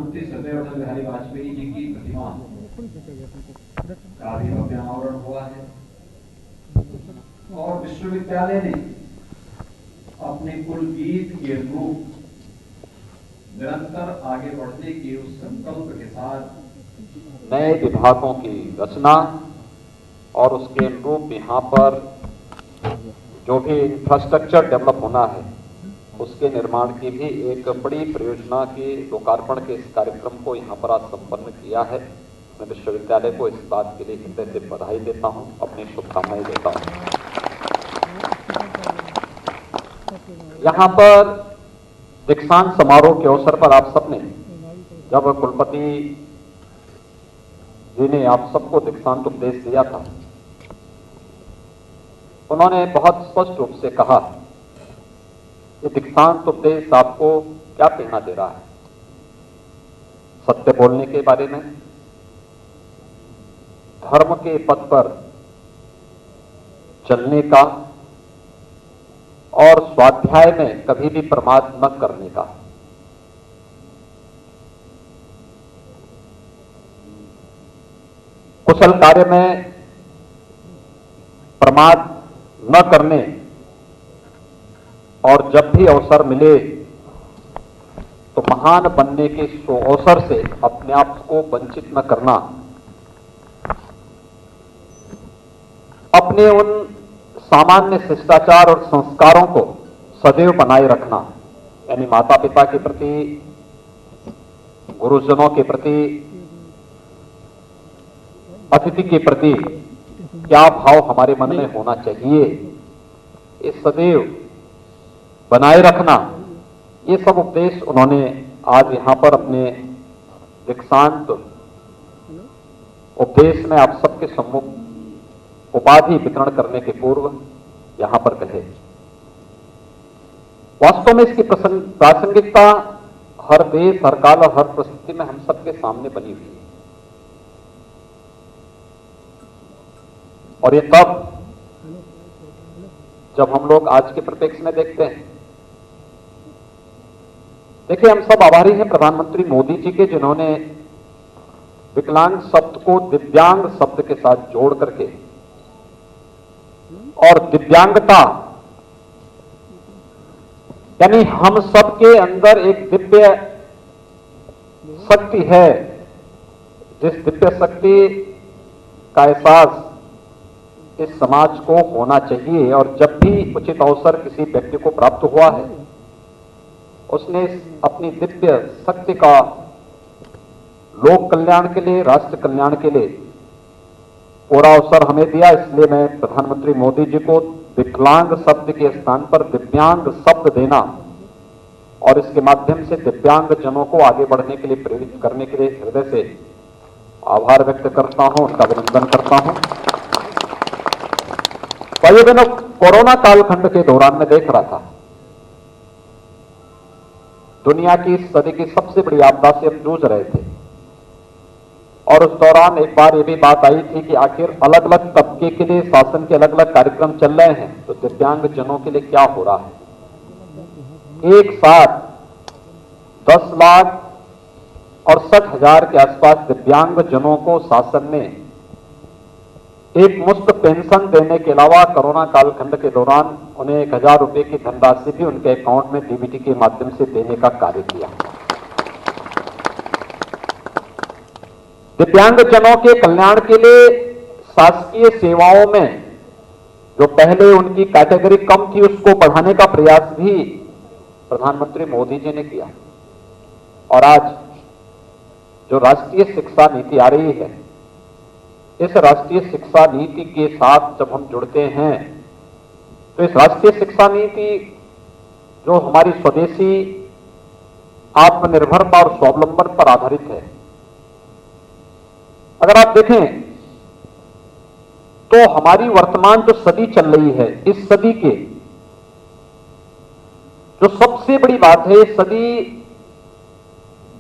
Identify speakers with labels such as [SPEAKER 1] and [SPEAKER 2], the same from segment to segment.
[SPEAKER 1] प्रधानमंत्री श्रद्धेय अटल बिहारी वाजपेयी जी की प्रतिमा का भी भव्य अनावरण हुआ है और विश्वविद्यालय ने अपने कुलगीत के अनुरूप निरंतर आगे बढ़ने के उस संकल्प के साथ
[SPEAKER 2] नए विभागों की रचना और उसके अनुरूप यहाँ पर जो भी इंफ्रास्ट्रक्चर डेवलप होना है उसके निर्माण की भी एक बड़ी परियोजना के लोकार्पण के इस कार्यक्रम को यहाँ पर आज संपन्न किया है। मैं विश्वविद्यालय को इस बात के लिए हृदय से बधाई देता हूँ, अपनी शुभकामनाएं देता हूँ। यहाँ पर दीक्षांत समारोह के अवसर पर आप सबने, जब कुलपति जी ने आप सबको दीक्षांत उपदेश दिया था, उन्होंने बहुत स्पष्ट रूप से कहा कि दीक्षांत उपदेश आपको क्या प्रेरणा दे रहा है। सत्य बोलने के बारे में, धर्म के पथ पर चलने का और स्वाध्याय में कभी भी प्रमाद न करने का। कुशल कार्य में प्रमाद न करने और जब भी अवसर मिले तो महान बनने के अवसर से अपने आप को वंचित न करना, अपने उन सामान्य शिष्टाचार और संस्कारों को सदैव बनाए रखना, यानी माता पिता के प्रति, गुरुजनों के प्रति, अतिथि के प्रति क्या भाव हमारे मन में होना चाहिए, ये सदैव बनाए रखना, ये सब उपदेश उन्होंने आज यहां पर अपने दीक्षांत उपदेश में आप सबके सम्मुख उपाधि वितरण करने के पूर्व यहां पर कहे। वास्तव में इसकी प्रासंगिकता हर देश, हर काल और हर परिस्थिति में हम सबके सामने बनी हुई है। और ये तब जब हम लोग आज के परिप्रेक्ष्य में देखते हैं। देखिए, हम सब आभारी हैं प्रधानमंत्री मोदी जी के, जिन्होंने विकलांग शब्द को दिव्यांग शब्द के साथ जोड़ करके और दिव्यांगता यानी हम सबके अंदर एक दिव्य शक्ति है, जिस दिव्य शक्ति का एहसास इस समाज को होना चाहिए। और जब भी उचित अवसर किसी व्यक्ति को प्राप्त हुआ है, उसने अपनी दिव्य शक्ति का लोक कल्याण के लिए, राष्ट्र कल्याण के लिए पूरा अवसर हमें दिया। इसलिए मैं प्रधानमंत्री मोदी जी को विकलांग शब्द के स्थान पर दिव्यांग शब्द देना और इसके माध्यम से दिव्यांग जनों को आगे बढ़ने के लिए प्रेरित करने के लिए हृदय से आभार व्यक्त करता हूं, उनका अभिनंदन करता हूं। भाइयों बहनों, कोरोना कालखंड के दौरान मैं देख रहा था, दुनिया की इस सदी की सबसे बड़ी आपदा से हम जूझ रहे थे और उस दौरान एक बार ये भी बात आई थी कि आखिर अलग अलग तबके के लिए शासन के अलग अलग कार्यक्रम चल रहे हैं, तो दिव्यांग जनों के लिए क्या हो रहा है। एक साथ 10,68,000 के आसपास दिव्यांग जनों को शासन ने एक मुफ्त पेंशन देने के अलावा कोरोना कालखंड के दौरान उन्हें 1,000 रुपए की धनराशि भी उनके अकाउंट में डीबीटी के माध्यम से देने का कार्य किया। दिव्यांग जनों के कल्याण के लिए शासकीय सेवाओं में जो पहले उनकी कैटेगरी कम थी, उसको बढ़ाने का प्रयास भी प्रधानमंत्री मोदी जी ने किया। और आज जो राष्ट्रीय शिक्षा नीति आ रही है, इस राष्ट्रीय शिक्षा नीति के साथ जब हम जुड़ते हैं तो इस राष्ट्रीय शिक्षा नीति जो हमारी स्वदेशी आत्मनिर्भरता और स्वावलंबन पर आधारित है, अगर आप देखें तो हमारी वर्तमान जो सदी चल रही है, इस सदी के जो सबसे बड़ी बात है, इस सदी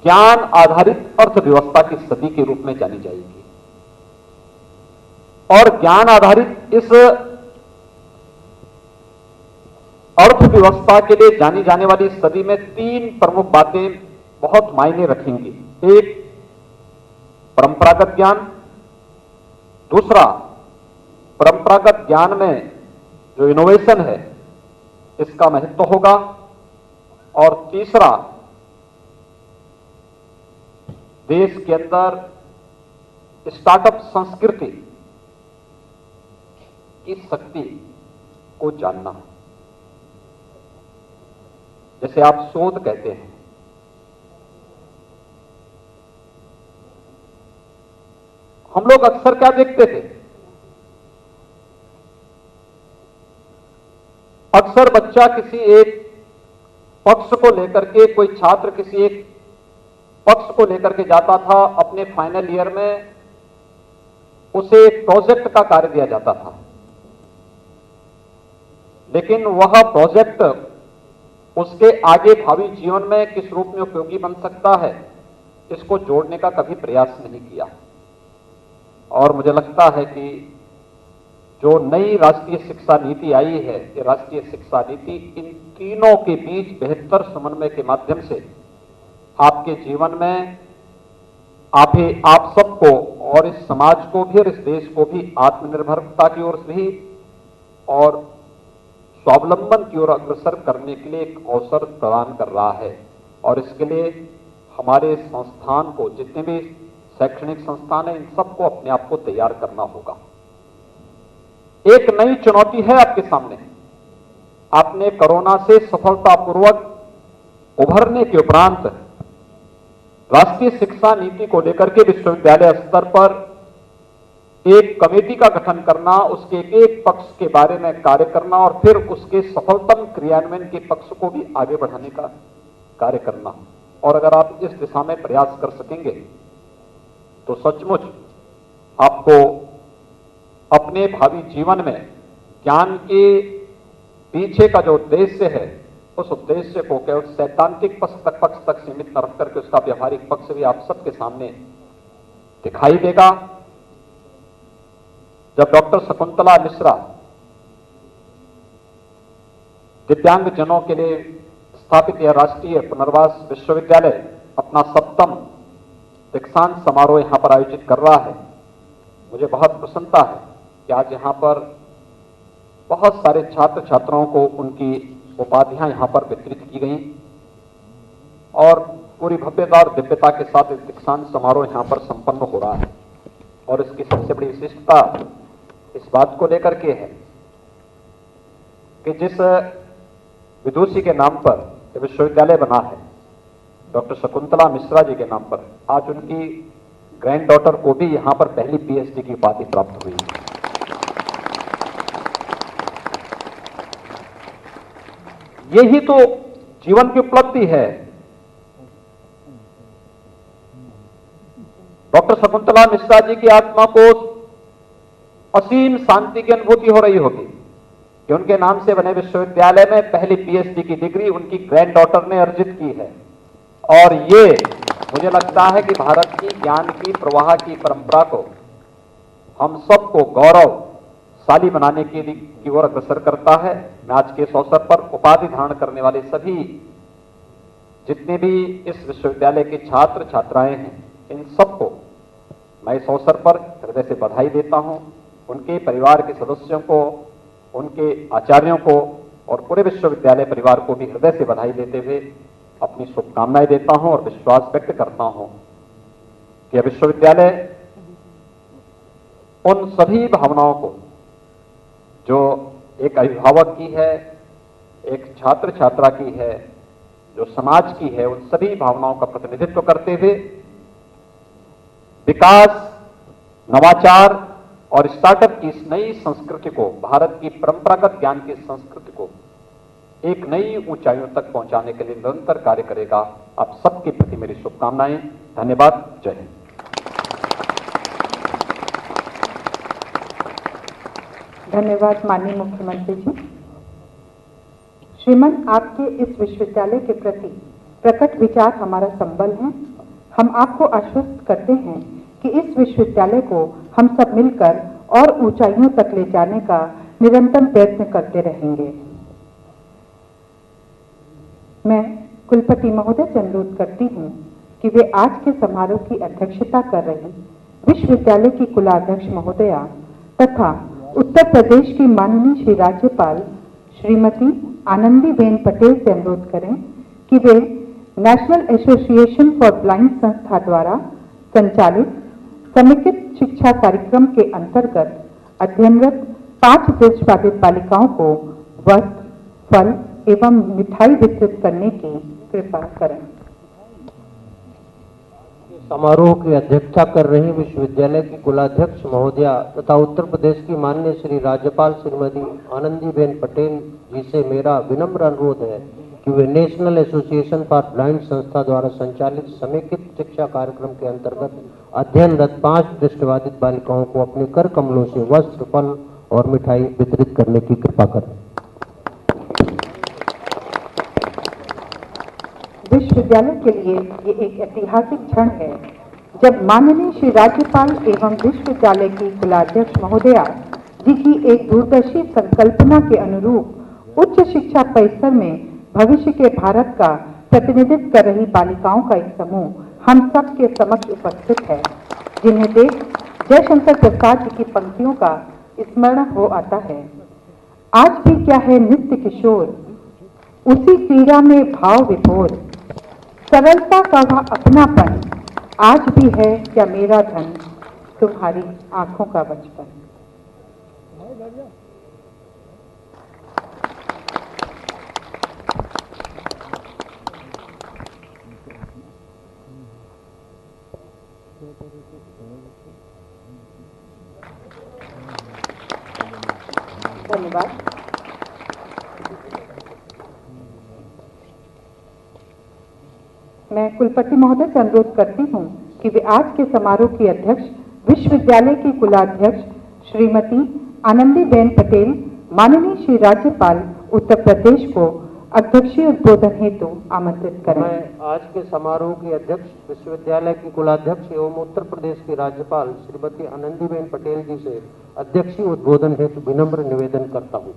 [SPEAKER 2] ज्ञान आधारित अर्थव्यवस्था की सदी के रूप में जानी जाएगी। और ज्ञान आधारित इस अर्थव्यवस्था के लिए जानी जाने वाली सदी में 3 प्रमुख बातें बहुत मायने रखेंगी। एक परंपरागत ज्ञान, दूसरा परंपरागत ज्ञान में जो इनोवेशन है इसका महत्व होगा, और तीसरा देश के अंदर स्टार्टअप संस्कृति की शक्ति को जानना। जैसे आप शोध कहते हैं, हम लोग अक्सर क्या देखते थे, अक्सर बच्चा किसी एक पक्ष को लेकर के, कोई छात्र किसी एक पक्ष को लेकर के जाता था, अपने फाइनल ईयर में उसे एक प्रोजेक्ट का कार्य दिया जाता था, लेकिन वह प्रोजेक्ट उसके आगे भावी जीवन में किस रूप में उपयोगी बन सकता है, इसको जोड़ने का कभी प्रयास नहीं किया। और मुझे लगता है कि जो नई राष्ट्रीय शिक्षा नीति आई है, ये राष्ट्रीय शिक्षा नीति इन तीनों के बीच बेहतर समन्वय के माध्यम से आपके जीवन में आप सबको और इस समाज को भी और इस देश को भी आत्मनिर्भरता की ओर भी और स्वावलंबन की ओर अग्रसर करने के लिए एक अवसर प्रदान कर रहा है। और इसके लिए हमारे संस्थान को, जितने भी शैक्षणिक संस्थान हैं, इन सबको अपने आप को तैयार करना होगा। एक नई चुनौती है आपके सामने। आपने कोरोना से सफलतापूर्वक उभरने के उपरांत राष्ट्रीय शिक्षा नीति को लेकर के विश्वविद्यालय स्तर पर एक कमेटी का गठन करना, उसके एक पक्ष के बारे में कार्य करना और फिर उसके सफलतम क्रियान्वयन के पक्ष को भी आगे बढ़ाने का कार्य करना। और अगर आप इस दिशा में प्रयास कर सकेंगे तो सचमुच आपको अपने भावी जीवन में ज्ञान के पीछे का जो उद्देश्य है, उस उद्देश्य को केवल सैद्धांतिक पक्ष तक सीमित न रख करके उसका व्यवहारिक पक्ष भी आप सबके सामने दिखाई देगा। जब डॉक्टर शकुंतला मिश्रा दिव्यांग जनों के लिए स्थापित यह राष्ट्रीय पुनर्वास विश्वविद्यालय अपना 7वां दीक्षांत समारोह यहां पर आयोजित कर रहा है, मुझे बहुत प्रसन्नता है कि आज यहां पर बहुत सारे छात्र छात्राओं को उनकी उपाधियां यहां पर वितरित की गई और पूरी भव्यता और दिव्यता के साथ इस दीक्षांत समारोह यहां पर संपन्न हो रहा है। और इसकी सबसे बड़ी विशिष्टता इस बात को लेकर के है कि जिस विदुषी के नाम पर यह विश्वविद्यालय बना है, डॉक्टर शकुंतला मिश्रा जी के नाम पर, आज उनकी ग्रैंड डॉटर को भी यहां पर पहली पीएचडी की उपाधि प्राप्त हुई है। यही तो जीवन की उपलब्धि है। डॉक्टर शकुंतला मिश्रा जी की आत्मा को असीम शांति की अनुभूति हो रही होगी कि उनके नाम से बने विश्वविद्यालय में पहली पीएचडी की डिग्री उनकी ग्रैंड डॉटर ने अर्जित की है। और ये मुझे लगता है कि भारत की ज्ञान की प्रवाह की परंपरा को हम सबको गौरवशाली बनाने की ओर अग्रसर करता है। मैं आज के इस अवसर पर उपाधि धारण करने वाले सभी जितने भी इस विश्वविद्यालय के छात्र छात्राएं हैं, इन सबको मैं इस अवसर पर हृदय से बधाई देता हूं। उनके परिवार के सदस्यों को, उनके आचार्यों को और पूरे विश्वविद्यालय परिवार को भी हृदय से बधाई देते हुए अपनी शुभकामनाएं देता हूं और विश्वास व्यक्त करता हूं कि विश्वविद्यालय उन सभी भावनाओं को जो एक अभिभावक की है, एक छात्र छात्रा की है, जो समाज की है, उन सभी भावनाओं का प्रतिनिधित्व करते हुए विकास, नवाचार और स्टार्टअप की इस नई संस्कृति को, भारत की परंपरागत ज्ञान की संस्कृति को एक नई ऊंचाइयों तक पहुंचाने के लिए निरंतर कार्य करेगा। आप सबके प्रति मेरी शुभकामनाएं। धन्यवाद। जय हिंद।
[SPEAKER 3] धन्यवाद माननीय मुख्यमंत्री जी। श्रीमान, आपके इस विश्वविद्यालय के प्रति प्रकट विचार हमारा संबल है। हम आपको आश्वस्त करते हैं कि इस विश्वविद्यालय को हम सब मिलकर और ऊंचाइयों तक ले जाने का निरंतर प्रयत्न करते रहेंगे। मैं कुलपति महोदय से अनुरोध करती हूँ कि वे आज के समारोह की अध्यक्षता कर रही विश्वविद्यालय की कुलाध्यक्ष महोदया तथा उत्तर प्रदेश की माननीय श्री राज्यपाल श्रीमती आनंदीबेन पटेल से अनुरोध करें कि वे नेशनल एसोसिएशन फॉर ब्लाइंड संस्था द्वारा संचालित समेकित शिक्षा कार्यक्रम के अंतर्गत अध्ययनरत 5 दृष्टिबाधित बालिकाओं को वस्त्र, फल एवं मिठाई वितरित करने की कृपा करें।
[SPEAKER 4] समारोह की अध्यक्षता कर रही विश्वविद्यालय की कुलाध्यक्ष महोदया तथा उत्तर प्रदेश की माननीय श्री राज्यपाल श्रीमती आनंदीबेन पटेल जी से मेरा विनम्र अनुरोध है कि वे नेशनल एसोसिएशन फॉर ब्लाइंड संस्था द्वारा संचालित समेकित शिक्षा कार्यक्रम के अंतर्गत अध्ययनरत 5 दृष्टिबाधित बालिकाओं को अपने कर कमलों से वस्त्र, फल और मिठाई वितरित करने की कृपा करें।
[SPEAKER 3] विश्वविद्यालय के लिए ये एक ऐतिहासिक क्षण है जब माननीय श्री राज्यपाल एवं विश्वविद्यालय की कुलाध्यक्ष महोदया जी की एक दूरदर्शी संकल्पना के अनुरूप उच्च शिक्षा परिसर में भविष्य के भारत का प्रतिनिधित्व कर रही बालिकाओं का एक समूह हम सब के समक्ष उपस्थित है, जिन्हें देख जयशंकर प्रसाद जी की पंक्तियों का स्मरण हो आता है। आज भी क्या है नित्य किशोर, उसी क्रीड़ा में भाव विभोर, सरलता का वह अपनापन, आज भी है क्या मेरा धन, तुम्हारी आंखों का बचपन। धन्यवाद। मैं कुलपति महोदय से अनुरोध करती हूं कि वे आज के समारोह की अध्यक्ष विश्वविद्यालय की कुलाध्यक्ष श्रीमती आनंदीबेन पटेल माननीय श्री राज्यपाल उत्तर प्रदेश को अध्यक्षीय उद्बोधन हेतु आमंत्रित करें।
[SPEAKER 4] मैं आज के समारोह की अध्यक्ष विश्वविद्यालय की कुलाध्यक्ष एवं उत्तर प्रदेश की राज्यपाल श्रीमती आनंदीबेन पटेल जी से अध्यक्षीय उद्बोधन हेतु विनम्र निवेदन करता हूं।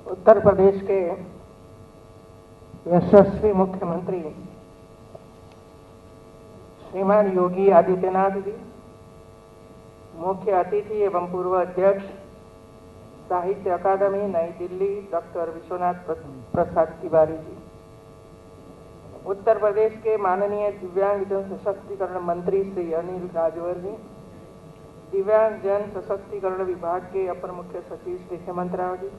[SPEAKER 5] उत्तर प्रदेश के यशस्वी मुख्यमंत्री श्रीमान योगी आदित्यनाथ जी, मुख्य अतिथि एवं पूर्व अध्यक्ष साहित्य अकादमी नई दिल्ली डॉक्टर विश्वनाथ प्रसाद तिवारी जी, उत्तर प्रदेश के माननीय दिव्यांग जन सशक्तिकरण मंत्री श्री अनिल राजवर जी, दिव्यांग जन सशक्तिकरण विभाग के अपर मुख्य सचिव श्री हेमंत राव जी,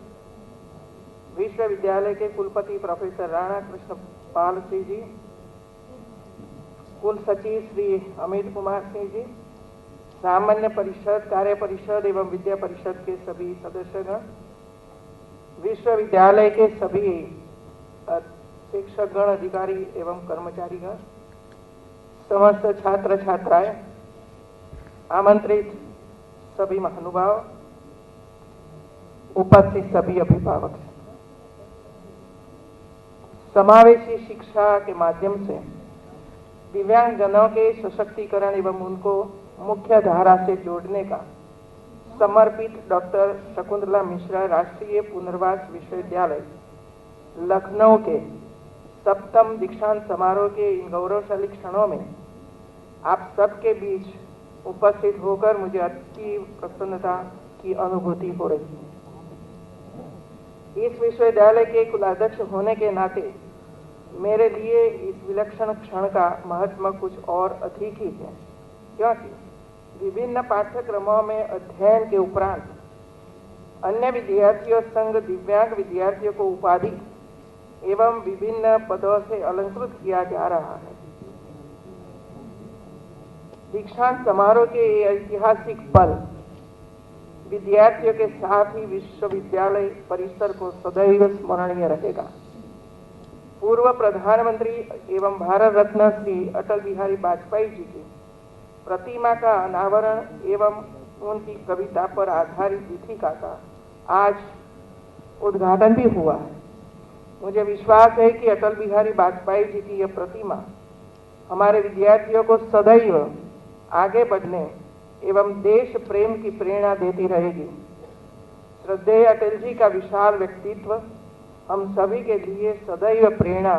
[SPEAKER 5] विश्वविद्यालय के कुलपति प्रोफेसर राणा कृष्ण पाल सिंह जी, कुल सचिव श्री अमित कुमार सिंह जी, सामान्य परिषद, कार्य परिषद एवं विद्या परिषद के सभी सदस्यगण, विश्वविद्यालय के सभी शिक्षकगण, अधिकारी एवं कर्मचारीगण, समस्त छात्र छात्राएं, आमंत्रित सभी महानुभाव, उपस्थित सभी अभिभावक, समावेशी शिक्षा के माध्यम से दिव्यांगजनों के सशक्तिकरण एवं उनको मुख्य धारा से जोड़ने का समर्पित डॉक्टर शकुंतला मिश्रा राष्ट्रीय पुनर्वास विश्वविद्यालय लखनऊ के 7th दीक्षांत समारोह के इन गौरवशाली क्षणों में आप सबके बीच उपस्थित होकर मुझे अति प्रसन्नता की अनुभूति हो रही है। इस विश्वविद्यालय के कुलाध्यक्ष होने के नाते मेरे लिए इस विलक्षण क्षण का महत्व कुछ और अधिक ही है, क्योंकि विभिन्न पाठ्यक्रमों में अध्ययन के उपरांत अन्य विद्यार्थियों संग दिव्यांग विद्यार्थियों को उपाधि एवं विभिन्न पदों से अलंकृत किया जा रहा है। दीक्षांत समारोह के ये ऐतिहासिक पल विद्यार्थियों के साथ ही विश्वविद्यालय परिसर को सदैव स्मरणीय रहेगा। पूर्व प्रधानमंत्री एवं भारत रत्न श्री अटल बिहारी वाजपेयी जी की प्रतिमा का अनावरण एवं उनकी कविता पर आधारित दीपिका का आज उद्घाटन भी हुआ है। मुझे विश्वास है कि अटल बिहारी वाजपेयी जी की यह प्रतिमा हमारे विद्यार्थियों को सदैव आगे बढ़ने एवं देश प्रेम की प्रेरणा देती रहेगी। श्रद्धेय अटल जी का विशाल व्यक्तित्व हम सभी के लिए सदैव प्रेरणा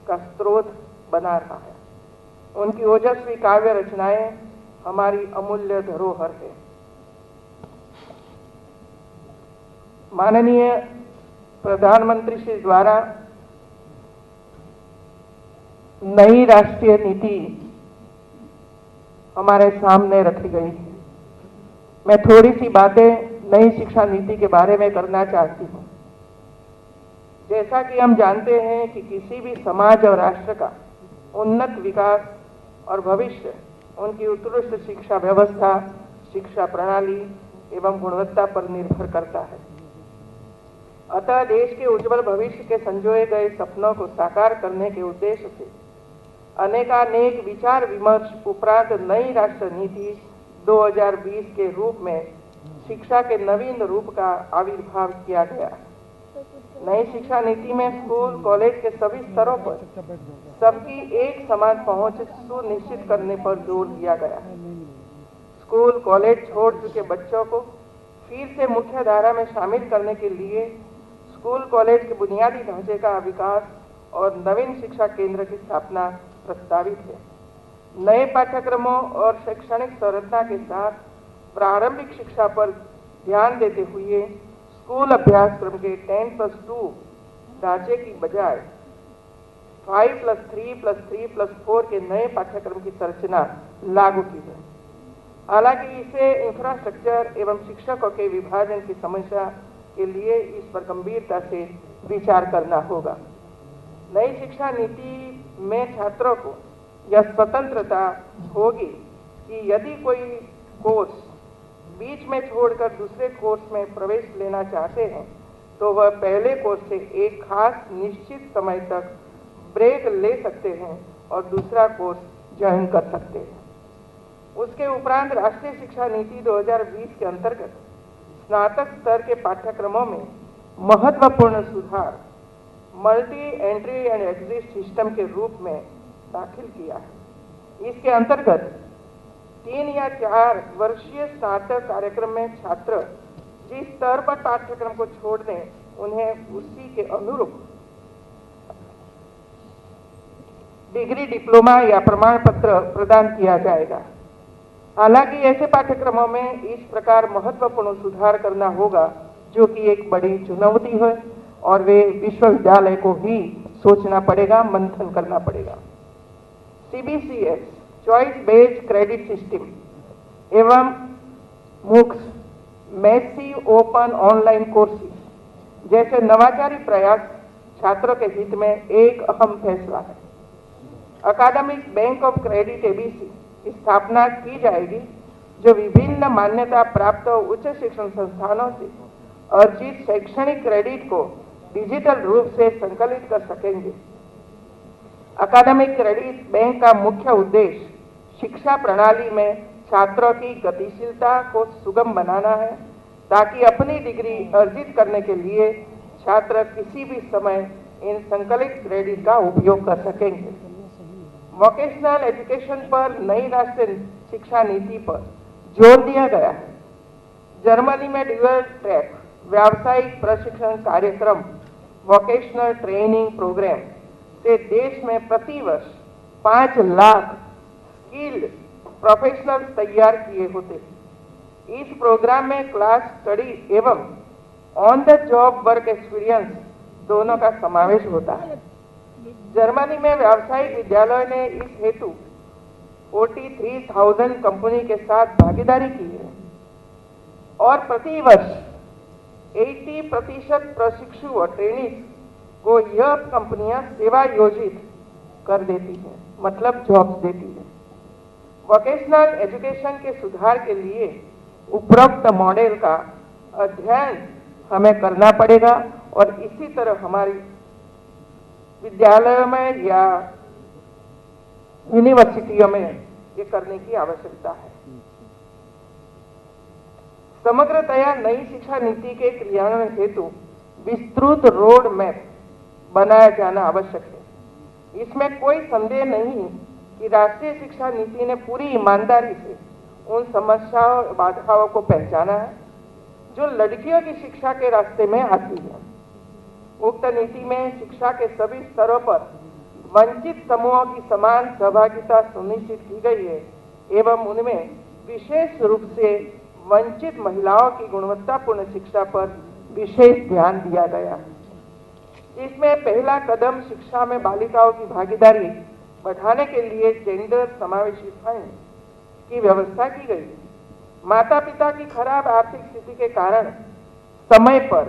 [SPEAKER 5] का स्रोत बना रहा है। उनकी ओजस्वी काव्य रचनाएं हमारी अमूल्य धरोहर है। माननीय प्रधानमंत्री श्री द्वारा नई राष्ट्रीय नीति हमारे सामने रखी गई है। मैं थोड़ी सी बातें नई शिक्षा नीति के बारे में करना चाहती हूँ। जैसा कि हम जानते हैं कि किसी भी समाज और राष्ट्र का उन्नत विकास और भविष्य उनकी उत्कृष्ट शिक्षा व्यवस्था, शिक्षा प्रणाली एवं गुणवत्ता पर निर्भर करता है। अतः देश के उज्जवल भविष्य के संजोए गए सपनों को साकार करने के उद्देश्य से अनेकानेक विचार विमर्श उपरांत नई राष्ट्र नीति 2020 के रूप में शिक्षा के नवीन रूप का आविर्भाव किया गया। नई शिक्षा नीति में स्कूल कॉलेज के सभी स्तरों पर सबकी एक समान पहुंच सुनिश्चित करने पर जोर दिया गया है। स्कूल कॉलेज छोड़ चुके बच्चों को फिर से मुख्य धारा में शामिल करने के लिए स्कूल कॉलेज के बुनियादी ढांचे का विकास और नवीन शिक्षा केंद्र की स्थापना प्रस्तावित है। नए पाठ्यक्रमों और शैक्षणिक संरचना के साथ प्रारंभिक शिक्षा पर ध्यान देते हुए स्कूल अभ्यासक्रम के 10+2 ढांचे की बजाय 5+3+3+4 के नए पाठ्यक्रम की संरचना लागू की है। हालांकि इसे इंफ्रास्ट्रक्चर एवं शिक्षकों के विभाजन की समस्या के लिए इस पर गंभीरता से विचार करना होगा। नई शिक्षा नीति में छात्रों को यह स्वतंत्रता होगी कि यदि कोई कोर्स बीच में छोड़कर दूसरे कोर्स में प्रवेश लेना चाहते हैं तो वह पहले कोर्स से एक खास निश्चित समय तक ब्रेक ले सकते हैं और दूसरा कोर्स ज्वाइन कर सकते हैं। उसके उपरांत राष्ट्रीय शिक्षा नीति 2020 के अंतर्गत स्नातक स्तर के पाठ्यक्रमों में महत्वपूर्ण सुधार multi entry and exit system के रूप में दाखिल किया है। इसके अंतर्गत 3 या 4 वर्षीय स्नातक कार्यक्रम में छात्र जिस स्तर पर पाठ्यक्रम को छोड़ दें उन्हें उसी के अनुरूप डिग्री, डिप्लोमा या प्रमाण पत्र प्रदान किया जाएगा। हालांकि ऐसे पाठ्यक्रमों में इस प्रकार महत्वपूर्ण सुधार करना होगा जो कि एक बड़ी चुनौती है और वे विश्वविद्यालय को ही सोचना पड़ेगा, मंथन करना पड़ेगा। CBCS choice based credit system एवं MOOCs massive open online courses जैसे नवाचारी प्रयास छात्रों के हित में एक अहम फैसला है। अकादमिक बैंक ऑफ क्रेडिट ABC की स्थापना की जाएगी जो विभिन्न मान्यता प्राप्त उच्च शिक्षण संस्थानों से अर्जित शैक्षणिक क्रेडिट को डिजिटल रूप से संकलित कर सकेंगे। अकादमिक क्रेडिट बैंक का मुख्य उद्देश्य शिक्षा प्रणाली में छात्रों की गतिशीलता को सुगम बनाना है ताकि अपनी डिग्री अर्जित करने के लिए छात्र किसी भी समय इन संकलित क्रेडिट का उपयोग कर सकेंगे। वोकेशनल एजुकेशन पर नई राष्ट्रीय शिक्षा नीति पर जोर दिया गया है। जर्मनी में ड्यूअल ट्रैक व्यावसायिक प्रशिक्षण कार्यक्रम वोकेशनल ट्रेनिंग प्रोग्राम से देश में प्रति वर्ष 5 लाख स्किल्ड प्रोफेशनल्स तैयार किए होते। इस प्रोग्राम में क्लास स्टडी एवं on the job work experience दोनों का समावेश होता है। जर्मनी में व्यावसायिक विद्यालय ने इस हेतु 43,000 कंपनी के साथ भागीदारी की है और प्रति वर्ष 80% प्रशिक्षु और ट्रेनिज को यह कंपनियां सेवा योजित कर देती हैं, मतलब जॉब्स देती हैं। वोकेशनल एजुकेशन के सुधार के लिए उपरोक्त मॉडल का अध्ययन हमें करना पड़ेगा और इसी तरह हमारी विद्यालयों में या यूनिवर्सिटियों में ये करने की आवश्यकता है। समग्रतया नई शिक्षा नीति के क्रियान्वयन हेतु विस्तृत रोड मैप बनाया जाना आवश्यक है। इसमें कोई संदेह नहीं कि राष्ट्रीय शिक्षा नीति ने पूरी ईमानदारी से उन समस्याओं और बाधाओं को पहचाना है जो लड़कियों की शिक्षा के रास्ते में आती है। उक्त नीति में शिक्षा के सभी स्तरों पर वंचित समूहों की समान सहभागिता सुनिश्चित की गई है एवं उनमें विशेष रूप से वंचित महिलाओं की गुणवत्तापूर्ण शिक्षा पर विशेष ध्यान दिया गया। इसमें पहला कदम शिक्षा में बालिकाओं की भागीदारी बढ़ाने के लिए जेंडर समावेशी फंड की व्यवस्था की गई। माता पिता की खराब आर्थिक स्थिति के कारण समय पर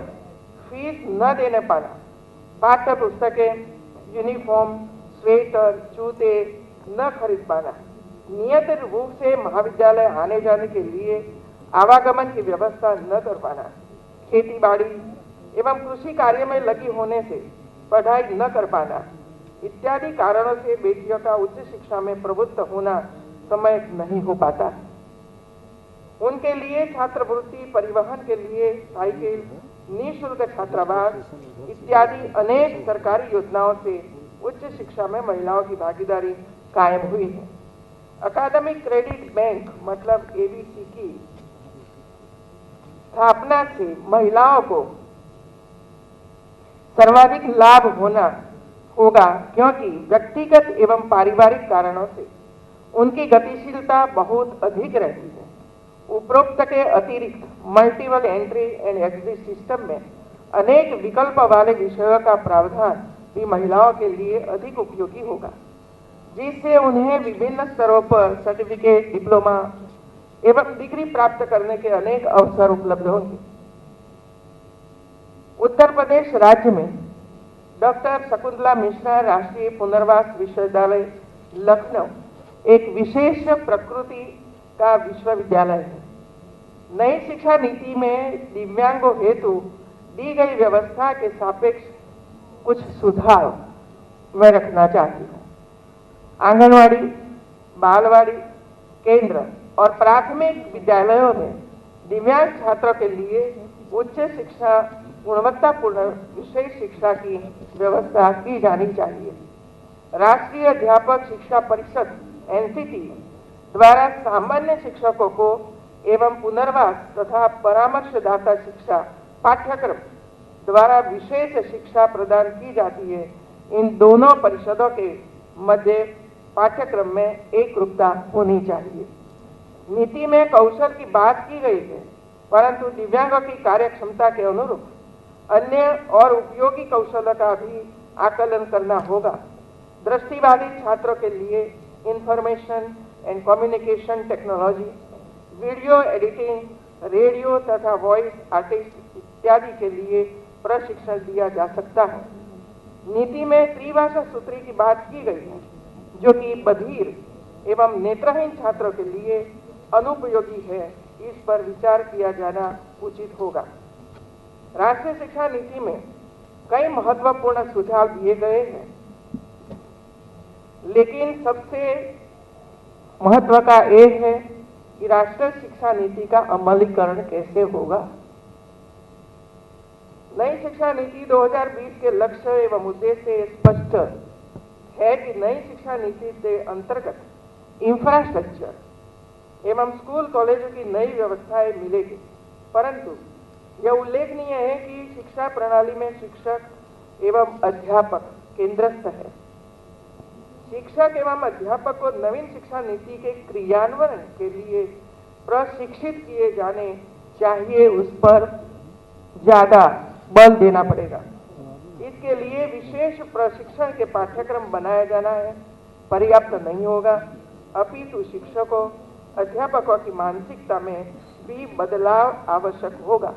[SPEAKER 5] फीस न देने पाना, पाठ्य पुस्तकें, यूनिफॉर्म, स्वेटर, जूते न खरीद पाना, नियत रूप से महाविद्यालय आने जाने के लिए आवागमन की व्यवस्था न कर पाना, खेती बाड़ी एवं कृषि कार्य में लगी होने से पढ़ाई न कर पाना इत्यादि कारणों से बेटियों का उच्च शिक्षा में प्रवृत्त होना समय नहीं हो पाता। उनके लिए छात्रवृत्ति, परिवहन के लिए साइकिल, निःशुल्क छात्रावास इत्यादि अनेक सरकारी योजनाओं से उच्च शिक्षा में महिलाओं की भागीदारी कायम हुई है। अकादमिक क्रेडिट बैंक मतलब एबीसी की स्थापना से महिलाओं को सर्वाधिक लाभ होगा क्योंकि व्यक्तिगत एवं पारिवारिक कारणों से उनकी गतिशीलता बहुत अधिक रहती है। उपरोक्त के अतिरिक्त multiple entry and exit system में अनेक विकल्प वाले विषयों का प्रावधान भी महिलाओं के लिए अधिक उपयोगी होगा, जिससे उन्हें विभिन्न स्तरों पर सर्टिफिकेट, डिप्लोमा एवं डिग्री प्राप्त करने के अनेक अवसर उपलब्ध होंगे। उत्तर प्रदेश राज्य में डॉक्टर शकुंतला मिश्रा राष्ट्रीय पुनर्वास विश्वविद्यालय लखनऊ एक विशेष प्रकृति का विश्वविद्यालय है। नई शिक्षा नीति में दिव्यांगों हेतु दी गई व्यवस्था के सापेक्ष कुछ सुधार मैं रखना चाहती हूँ। आंगनवाड़ी, बालवाड़ी केंद्र और प्राथमिक विद्यालयों में दिव्यांग छात्रों के लिए उच्च शिक्षा, गुणवत्तापूर्ण विशेष शिक्षा की व्यवस्था की जानी चाहिए। राष्ट्रीय अध्यापक शिक्षा परिषद एनसीटी द्वारा सामान्य शिक्षकों को एवं पुनर्वास तथा परामर्शदाता शिक्षा पाठ्यक्रम द्वारा विशेष शिक्षा प्रदान की जाती है। इन दोनों परिषदों के मध्य पाठ्यक्रम में एक रूपता होनी चाहिए। नीति में कौशल की बात की गई है, परंतु दिव्यांगों की कार्य क्षमता के अनुरूप अन्य और उपयोगी कौशलों का भी आकलन करना होगा। दृष्टिबाधित छात्रों के लिए information and communication technology, video editing, radio तथा वॉइस आर्टिस्ट इत्यादि के लिए प्रशिक्षण दिया जा सकता है। नीति में त्रिभाषा सूत्री की बात की गई है, जो कि बधिर एवं नेत्रहीन छात्रों के लिए अनुपयोगी है। इस पर विचार किया जाना उचित होगा। राष्ट्रीय शिक्षा नीति में कई महत्वपूर्ण सुझाव दिए गए हैं, लेकिन सबसे महत्व का एक है कि राष्ट्रीय शिक्षा नीति का अमलीकरण कैसे होगा। नई शिक्षा नीति 2020 के लक्ष्य एवं उद्देश्य स्पष्ट है कि नई शिक्षा नीति के अंतर्गत इंफ्रास्ट्रक्चर एवं स्कूल कॉलेजों की नई व्यवस्थाएं मिलेगी, परंतु यह उल्लेखनीय है कि शिक्षा प्रणाली में शिक्षक एवं अध्यापक केंद्रस्थ है। शिक्षक एवं अध्यापक को नवीन शिक्षा नीति के क्रियान्वयन के लिए प्रशिक्षित किए जाने चाहिए, उस पर ज्यादा बल देना पड़ेगा। इसके लिए विशेष प्रशिक्षण के पाठ्यक्रम बनाया जाना है पर्याप्त नहीं होगा, अपितु शिक्षकों, अध्यापकों की मानसिकता में भी बदलाव आवश्यक होगा।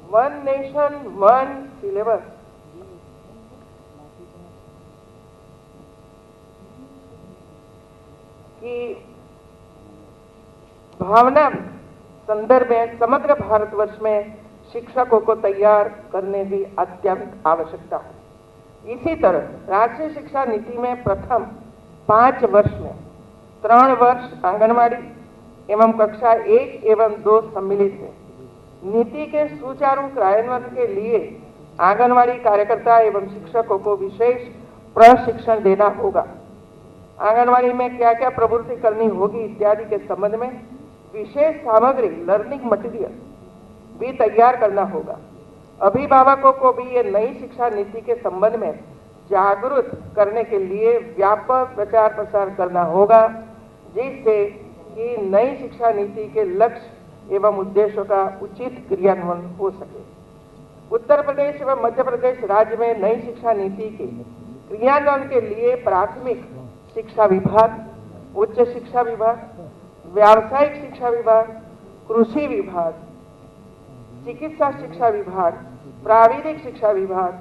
[SPEAKER 5] वन नेशन वन सिलेबस की भावना संदर्भ में समग्र भारतवर्ष में शिक्षकों को तैयार करने की अत्यंत आवश्यकता है। इसी तरह राष्ट्रीय शिक्षा नीति में प्रथम 5 वर्ष में 3 वर्ष आंगनवाड़ी एवं कक्षा 1 एवं 2 सम्मिलित है। नीति के सुचारू क्रियान्वयन के लिए आंगनवाड़ी कार्यकर्ता एवं शिक्षकों को विशेष प्रशिक्षण देना होगा। आंगनवाड़ी में क्या क्या प्रवृत्ति करनी होगी इत्यादि के संबंध में विशेष सामग्री, लर्निंग मटेरियल भी तैयार करना होगा। अभिभावकों को भी ये नई शिक्षा नीति के संबंध में जागरूक करने के लिए व्यापक प्रचार प्रसार करना होगा, जिससे कि नई शिक्षा नीति के लक्ष्य एवं उद्देश्यों का उचित क्रियान्वयन हो सके। उत्तर प्रदेश एवं मध्य प्रदेश राज्य में नई शिक्षा नीति के क्रियान्वयन के लिए प्राथमिक शिक्षा विभाग, उच्च शिक्षा विभाग, व्यावसायिक शिक्षा विभाग, कृषि विभाग, चिकित्सा शिक्षा विभाग, प्राविधिक शिक्षा विभाग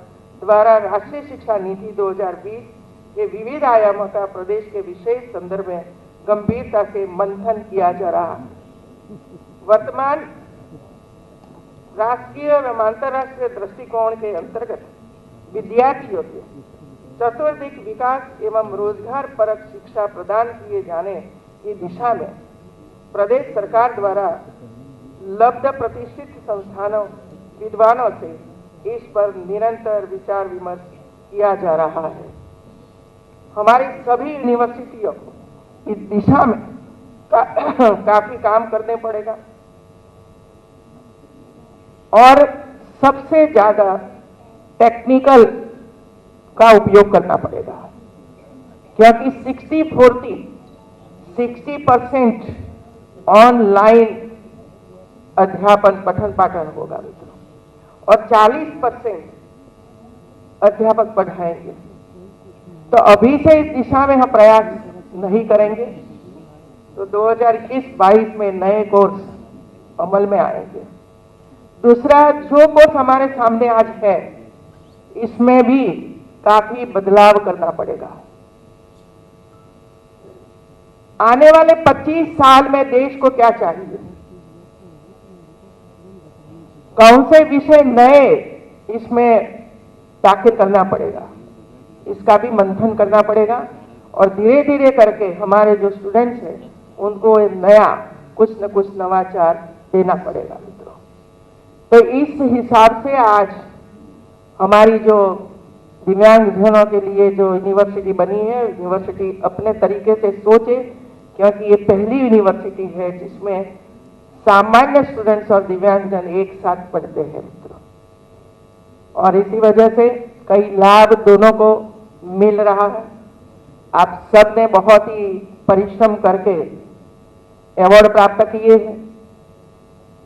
[SPEAKER 5] द्वारा राष्ट्रीय शिक्षा नीति 2020 के विविध आयामों का प्रदेश के विशेष संदर्भ में गंभीरता से मंथन किया जा रहा है। वर्तमान राष्ट्रीय एवं अंतर्राष्ट्रीय दृष्टिकोण के अंतर्गत विद्यार्थियों के चतुर्दिक विकास एवं रोजगार परक शिक्षा प्रदान किए जाने की दिशा में प्रदेश सरकार द्वारा लब्ध प्रतिष्ठित संस्थानों विद्वानों से इस पर निरंतर विचार विमर्श किया जा रहा है। हमारी सभी यूनिवर्सिटियों को इस दिशा में काफी काम करने पड़ेगा और सबसे ज्यादा टेक्निकल का उपयोग करना पड़ेगा, क्योंकि 60% ऑनलाइन अध्यापन पठन पाठन होगा मित्रों, और 40% अध्यापक पढ़ाएंगे। तो अभी से इस दिशा में हम प्रयास नहीं करेंगे तो 2021-22 में नए कोर्स अमल में आएंगे। दूसरा, जो कोर्स हमारे सामने आज है इसमें भी काफी बदलाव करना पड़ेगा। आने वाले 25 साल में देश को क्या चाहिए, कौन से विषय नए इसमें दाखिल करना पड़ेगा, इसका भी मंथन करना पड़ेगा और धीरे धीरे करके हमारे जो स्टूडेंट्स हैं उनको नया कुछ न कुछ नवाचार देना पड़ेगा मित्रों। तो इस हिसाब से आज हमारी जो दिव्यांगजनों के लिए जो यूनिवर्सिटी बनी है, यूनिवर्सिटी अपने तरीके से सोचे, क्योंकि ये पहली यूनिवर्सिटी है जिसमें सामान्य स्टूडेंट्स और दिव्यांगजन एक साथ पढ़ते हैं मित्रों, और इसी वजह से कई लाभ दोनों को मिल रहा है। आप सब ने बहुत ही परिश्रम करके अवार्ड प्राप्त किए हैं।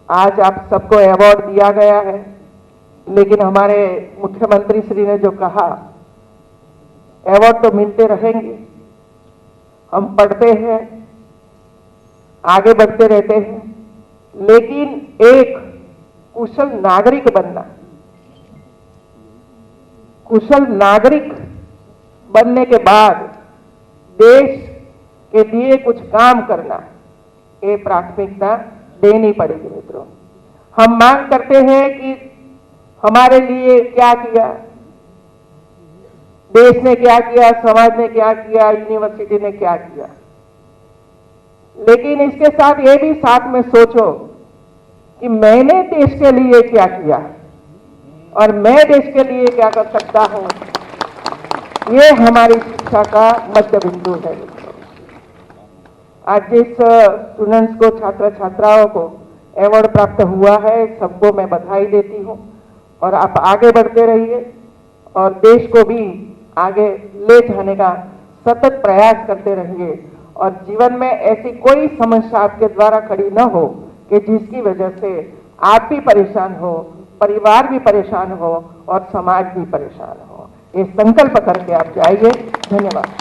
[SPEAKER 5] आज आप सबको अवार्ड दिया गया है, लेकिन हमारे मुख्यमंत्री श्री ने जो कहा, अवार्ड तो मिलते रहेंगे, हम पढ़ते हैं, आगे बढ़ते रहते हैं, लेकिन एक कुशल नागरिक बनना, कुशल नागरिक बनने के बाद देश के लिए कुछ काम करना, ये प्राथमिकता देनी पड़ेगी मित्रों। हम मांग करते हैं कि हमारे लिए क्या किया, देश ने क्या किया, समाज ने क्या किया, यूनिवर्सिटी ने क्या किया, लेकिन इसके साथ ये भी साथ में सोचो कि मैंने देश के लिए क्या किया और मैं देश के लिए क्या कर सकता हूं। ये हमारी शिक्षा का मध्य बिंदु है। आज जिस स्टूडेंट्स को, छात्र छात्राओं को अवार्ड प्राप्त हुआ है, सबको मैं बधाई देती हूं और आप आगे बढ़ते रहिए और देश को भी आगे ले जाने का सतत प्रयास करते रहिए और जीवन में ऐसी कोई समस्या आपके द्वारा खड़ी न हो कि जिसकी वजह से आप भी परेशान हो, परिवार भी परेशान हो और समाज भी परेशान हो। ये संकल्प करके आप जाइए। धन्यवाद।